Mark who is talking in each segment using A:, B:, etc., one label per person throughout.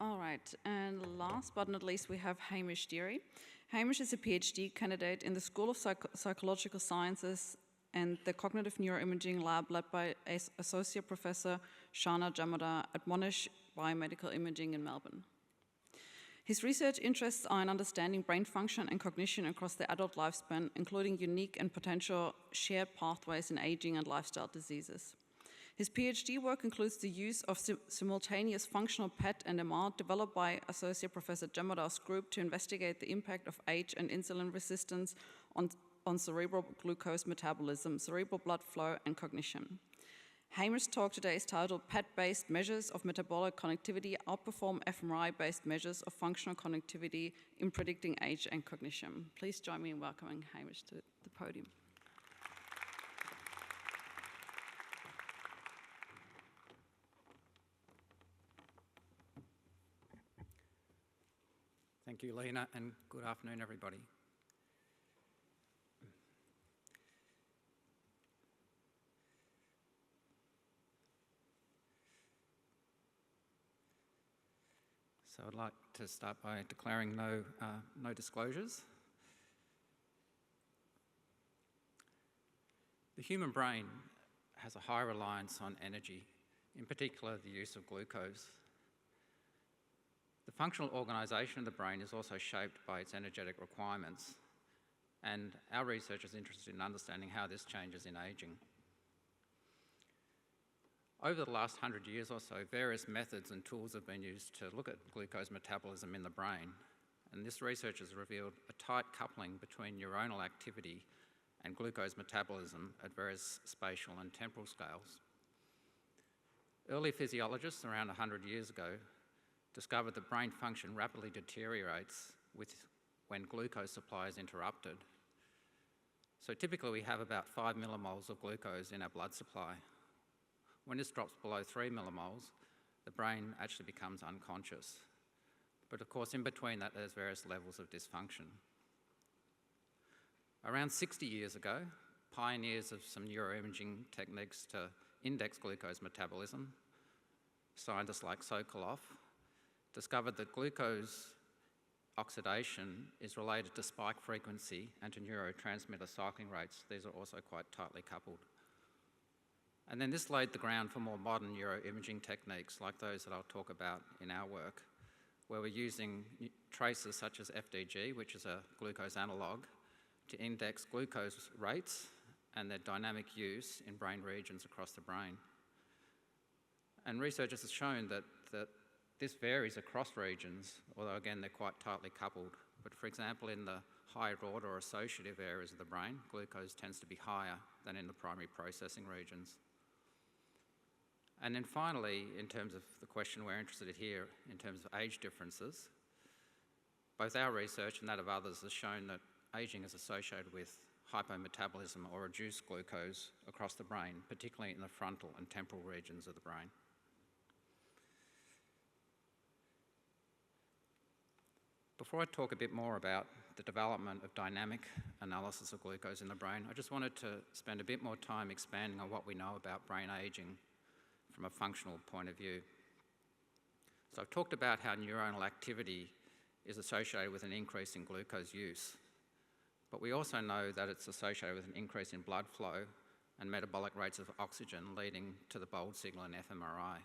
A: All right, and last but not least, we have Hamish Deery. Hamish is a PhD candidate in the School of Psychological Sciences and the Cognitive Neuroimaging Lab led by Associate Professor Shana Jamada at Monash Biomedical Imaging in Melbourne. His research interests are in understanding brain function and cognition across the adult lifespan, including unique and potential shared pathways in aging and lifestyle diseases. His PhD work includes the use of simultaneous functional PET and MR developed by Associate Professor Jamada's group to investigate the impact of age and insulin resistance on cerebral glucose metabolism, cerebral blood flow, and cognition. Hamish's talk today is titled PET-based Measures of Metabolic Connectivity Outperform fMRI-based Measures of Functional Connectivity in Predicting Age and Cognition. Please join me in welcoming Hamish to the podium.
B: Thank you, Lena, and good afternoon, everybody. So I'd like to start by declaring no disclosures. The human brain has a high reliance on energy, in particular the use of glucose. The functional organisation of the brain is also shaped by its energetic requirements, and our research is interested in understanding how this changes in ageing. Over the last 100 years or so, various methods and tools have been used to look at glucose metabolism in the brain, and this research has revealed a tight coupling between neuronal activity and glucose metabolism at various spatial and temporal scales. Early physiologists around 100 years ago discovered that brain function rapidly deteriorates when glucose supply is interrupted. So typically we have about 5 millimoles of glucose in our blood supply. When this drops below 3 millimoles, the brain actually becomes unconscious. But of course, in between that, there's various levels of dysfunction. Around 60 years ago, pioneers of some neuroimaging techniques to index glucose metabolism, scientists like Sokolov, discovered that glucose oxidation is related to spike frequency and to neurotransmitter cycling rates. These are also quite tightly coupled. And then this laid the ground for more modern neuroimaging techniques like those that I'll talk about in our work, where we're using traces such as FDG, which is a glucose analogue, to index glucose rates and their dynamic use in brain regions across the brain. And researchers have shown that this varies across regions, although again they're quite tightly coupled. But for example, in the higher order or associative areas of the brain, glucose tends to be higher than in the primary processing regions. And then finally, in terms of the question we're interested in here, in terms of age differences, both our research and that of others has shown that ageing is associated with hypometabolism or reduced glucose across the brain, particularly in the frontal and temporal regions of the brain. Before I talk a bit more about the development of dynamic analysis of glucose in the brain, I just wanted to spend a bit more time expanding on what we know about brain aging from a functional point of view. So I've talked about how neuronal activity is associated with an increase in glucose use, but we also know that it's associated with an increase in blood flow and metabolic rates of oxygen, leading to the bold signal in fMRI.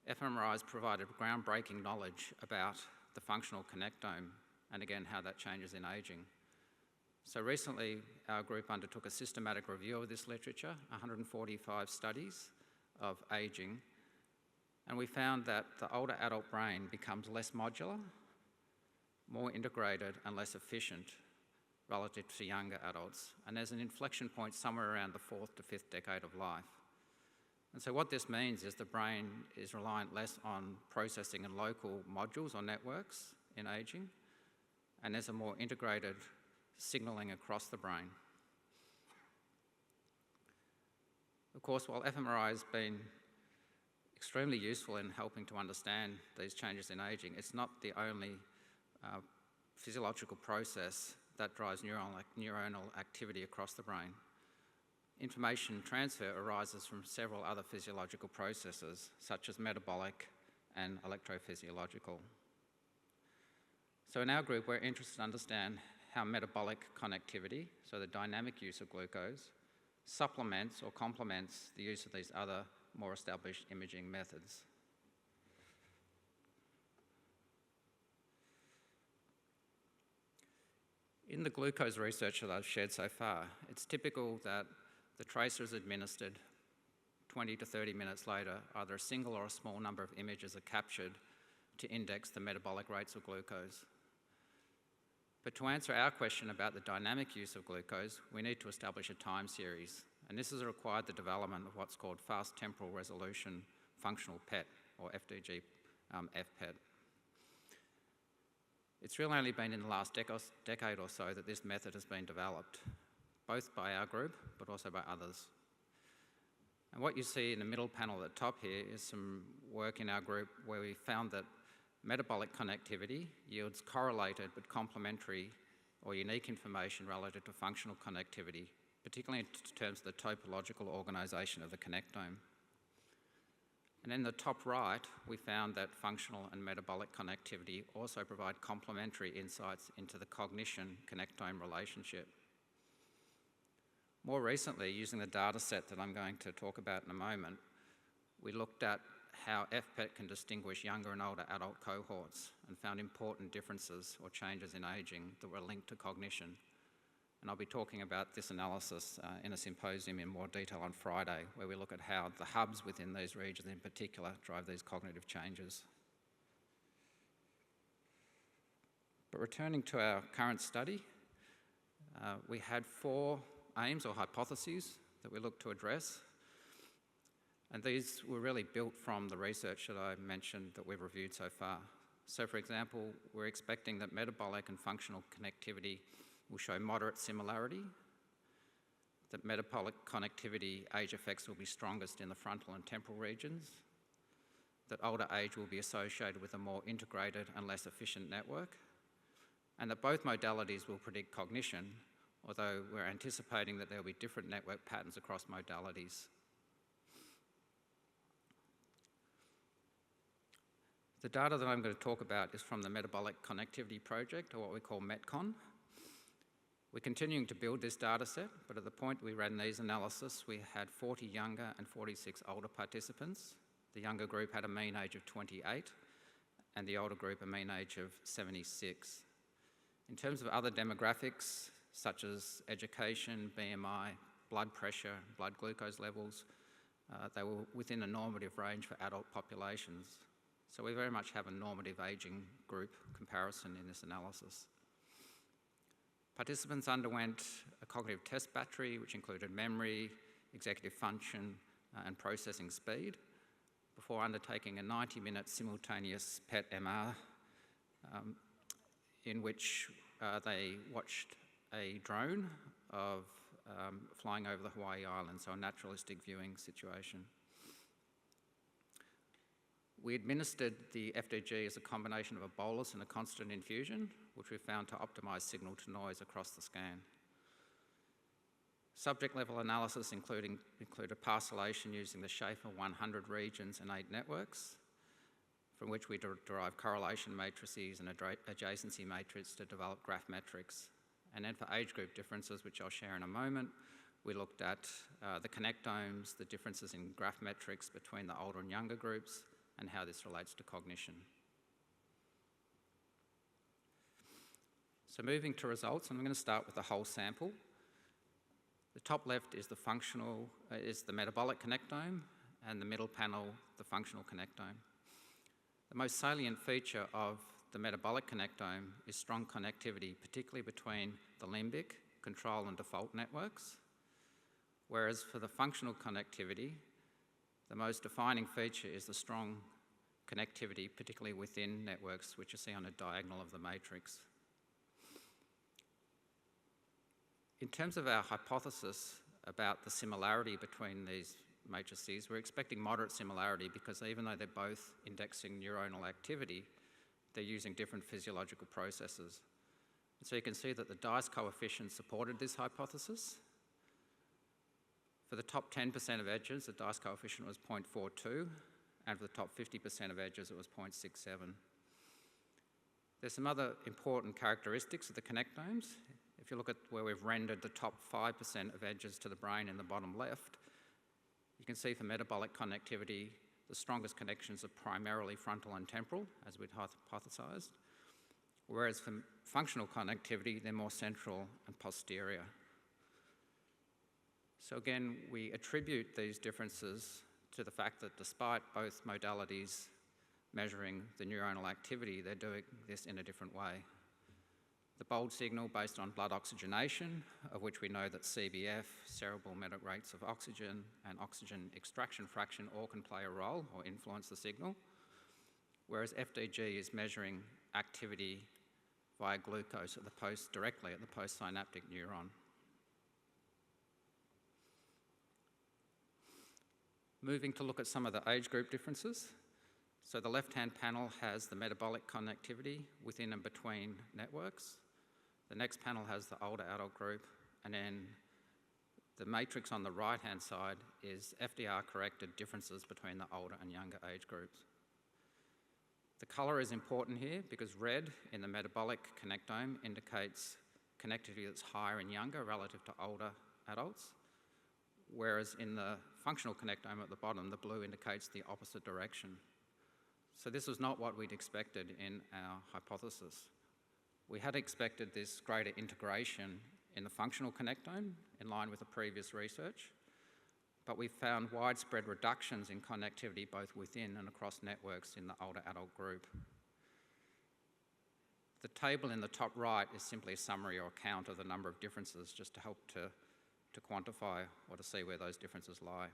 B: fMRI has provided groundbreaking knowledge about the functional connectome and again how that changes in ageing. So recently our group undertook a systematic review of this literature, 145 studies of ageing, and we found that the older adult brain becomes less modular, more integrated and less efficient relative to younger adults, and there's an inflection point somewhere around the 4th to 5th decade of life. And so what this means is the brain is reliant less on processing in local modules or networks in ageing, and there's a more integrated signalling across the brain. Of course, while fMRI has been extremely useful in helping to understand these changes in ageing, it's not the only physiological process that drives neuronal activity across the brain. Information transfer arises from several other physiological processes, such as metabolic, and electrophysiological. So in our group, we're interested to understand how metabolic connectivity, so the dynamic use of glucose, supplements or complements the use of these other more established imaging methods. In the glucose research that I've shared so far, it's typical that the tracer is administered 20 to 30 minutes later, either a single or a small number of images are captured to index the metabolic rates of glucose. But to answer our question about the dynamic use of glucose, we need to establish a time series, and this has required the development of what's called fast temporal resolution functional PET, or FDG FPET. It's really only been in the last decade or so that this method has been developed, both by our group, but also by others. And what you see in the middle panel at the top here is some work in our group where we found that metabolic connectivity yields correlated but complementary or unique information relative to functional connectivity, particularly in terms of the topological organisation of the connectome. And in the top right, we found that functional and metabolic connectivity also provide complementary insights into the cognition connectome relationship. More recently, using the data set that I'm going to talk about in a moment, we looked at how FPET can distinguish younger and older adult cohorts and found important differences or changes in ageing that were linked to cognition. And I'll be talking about this analysis in a symposium in more detail on Friday, where we look at how the hubs within these regions in particular drive these cognitive changes. But returning to our current study, we had 4 aims or hypotheses that we looked to address. And these were really built from the research that I mentioned that we've reviewed so far. So for example, we're expecting that metabolic and functional connectivity will show moderate similarity, that metabolic connectivity age effects will be strongest in the frontal and temporal regions, that older age will be associated with a more integrated and less efficient network, and that both modalities will predict cognition, although we're anticipating that there will be different network patterns across modalities. The data that I'm going to talk about is from the Metabolic Connectivity Project, or what we call METCON. We're continuing to build this data set, but at the point we ran these analyses, we had 40 younger and 46 older participants. The younger group had a mean age of 28, and the older group a mean age of 76. In terms of other demographics, such as education, BMI, blood pressure, blood glucose levels, they were within a normative range for adult populations. So we very much have a normative ageing group comparison in this analysis. Participants underwent a cognitive test battery, which included memory, executive function, and processing speed, before undertaking a 90-minute simultaneous PET-MR, in which they watched a drone of flying over the Hawaii Islands, so a naturalistic viewing situation. We administered the FDG as a combination of a bolus and a constant infusion, which we found to optimise signal to noise across the scan. Subject level analysis included parcellation using the Schaefer 100 regions and 8 networks, from which we derived correlation matrices and adjacency matrices to develop graph metrics. And then for age group differences, which I'll share in a moment, we looked at the connectomes, the differences in graph metrics between the older and younger groups, and how this relates to cognition. So moving to results, I'm going to start with the whole sample. The top left is the metabolic connectome, and the middle panel, the functional connectome. The most salient feature of the metabolic connectome is strong connectivity, particularly between the limbic, control and default networks, whereas for the functional connectivity, the most defining feature is the strong connectivity, particularly within networks, which you see on a diagonal of the matrix. In terms of our hypothesis about the similarity between these matrices, we're expecting moderate similarity because even though they're both indexing neuronal activity, they're using different physiological processes. And so you can see that the Dice coefficient supported this hypothesis. For the top 10% of edges, the Dice coefficient was 0.42, and for the top 50% of edges, it was 0.67. There's some other important characteristics of the connectomes. If you look at where we've rendered the top 5% of edges to the brain in the bottom left, you can see for metabolic connectivity, the strongest connections are primarily frontal and temporal, as we'd hypothesised, whereas for functional connectivity, they're more central and posterior. So again, we attribute these differences to the fact that despite both modalities measuring the neuronal activity, they're doing this in a different way. The bold signal based on blood oxygenation, of which we know that CBF, cerebral metabolic rates of oxygen, and oxygen extraction fraction all can play a role or influence the signal, whereas FDG is measuring activity via glucose directly at the postsynaptic neuron. Moving to look at some of the age group differences. So the left-hand panel has the metabolic connectivity within and between networks. The next panel has the older adult group, and then the matrix on the right-hand side is FDR-corrected differences between the older and younger age groups. The colour is important here because red in the metabolic connectome indicates connectivity that's higher in younger relative to older adults, whereas in the functional connectome at the bottom, the blue indicates the opposite direction. So this was not what we'd expected in our hypothesis. We had expected this greater integration in the functional connectome, in line with the previous research, but we found widespread reductions in connectivity both within and across networks in the older adult group. The table in the top right is simply a summary or a count of the number of differences, just to help to quantify or to see where those differences lie.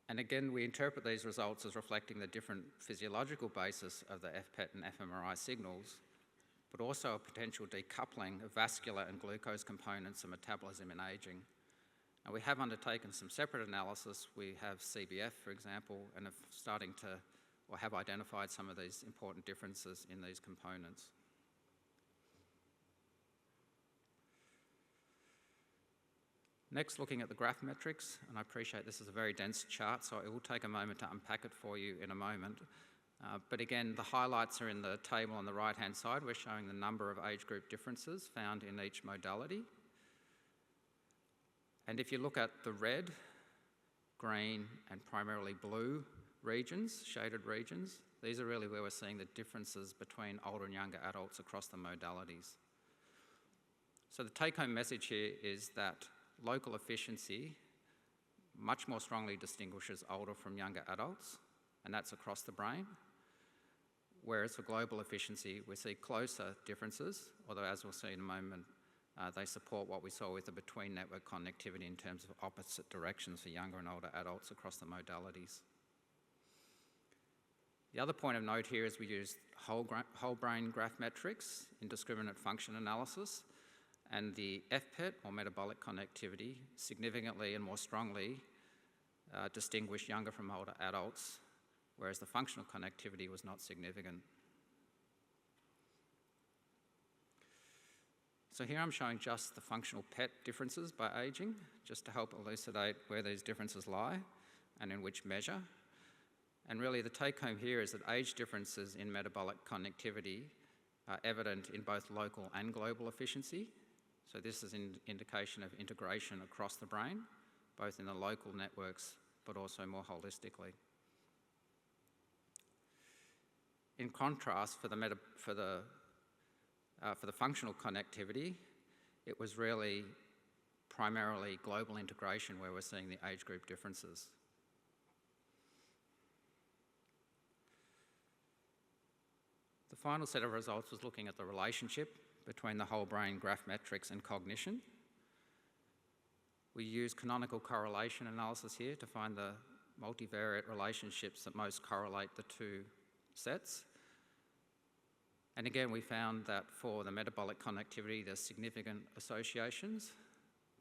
B: And again, we interpret these results as reflecting the different physiological basis of the FPET and fMRI signals, but also a potential decoupling of vascular and glucose components of metabolism in ageing. Now, we have undertaken some separate analysis. We have CBF, for example, and have identified some of these important differences in these components. Next, looking at the graph metrics, and I appreciate this is a very dense chart, so it will take a moment to unpack it for you in a moment. But again, the highlights are in the table on the right-hand side. We're showing the number of age group differences found in each modality. And if you look at the red, green, and primarily blue regions, shaded regions, these are really where we're seeing the differences between older and younger adults across the modalities. So the take-home message here is that local efficiency much more strongly distinguishes older from younger adults, and that's across the brain. Whereas for global efficiency, we see closer differences, although as we'll see in a moment, they support what we saw with the between-network connectivity in terms of opposite directions for younger and older adults across the modalities. The other point of note here is we used whole brain graph metrics in discriminant function analysis, and the FPET, or metabolic connectivity, significantly and more strongly distinguished younger from older adults, whereas the functional connectivity was not significant. So here I'm showing just the functional PET differences by ageing, just to help elucidate where these differences lie and in which measure. And really the take-home here is that age differences in metabolic connectivity are evident in both local and global efficiency. So this is an indication of integration across the brain, both in the local networks, but also more holistically. In contrast, for the functional connectivity, it was really primarily global integration where we're seeing the age group differences. The final set of results was looking at the relationship between the whole brain graph metrics and cognition. We use canonical correlation analysis here to find the multivariate relationships that most correlate the two sets. And again, we found that for the metabolic connectivity, there's significant associations,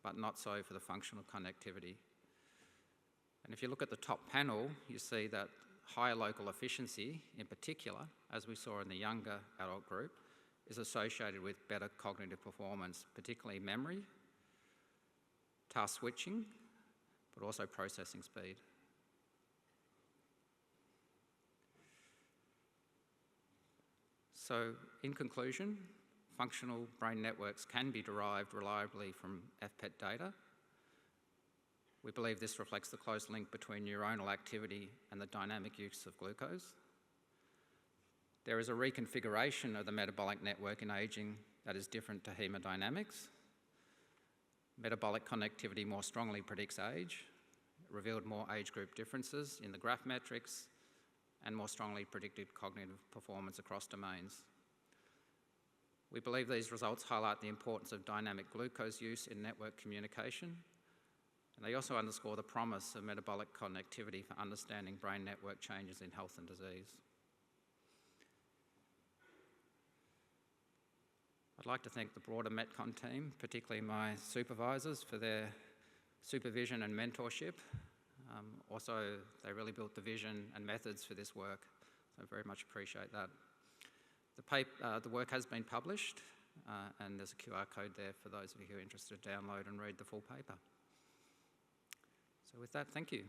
B: but not so for the functional connectivity. And if you look at the top panel, you see that higher local efficiency, in particular, as we saw in the younger adult group, is associated with better cognitive performance, particularly memory, task switching, but also processing speed. So in conclusion, functional brain networks can be derived reliably from FPET data. We believe this reflects the close link between neuronal activity and the dynamic use of glucose. There is a reconfiguration of the metabolic network in ageing that is different to hemodynamics. Metabolic connectivity more strongly predicts age, revealed more age group differences in the graph metrics, and more strongly predicted cognitive performance across domains. We believe these results highlight the importance of dynamic glucose use in network communication, and they also underscore the promise of metabolic connectivity for understanding brain network changes in health and disease. I'd like to thank the broader Metcon team, particularly my supervisors, for their supervision and mentorship. Also, they really built the vision and methods for this work, so I very much appreciate that. The work has been published, and there's a QR code there for those of you who are interested to download and read the full paper. So with that, thank you.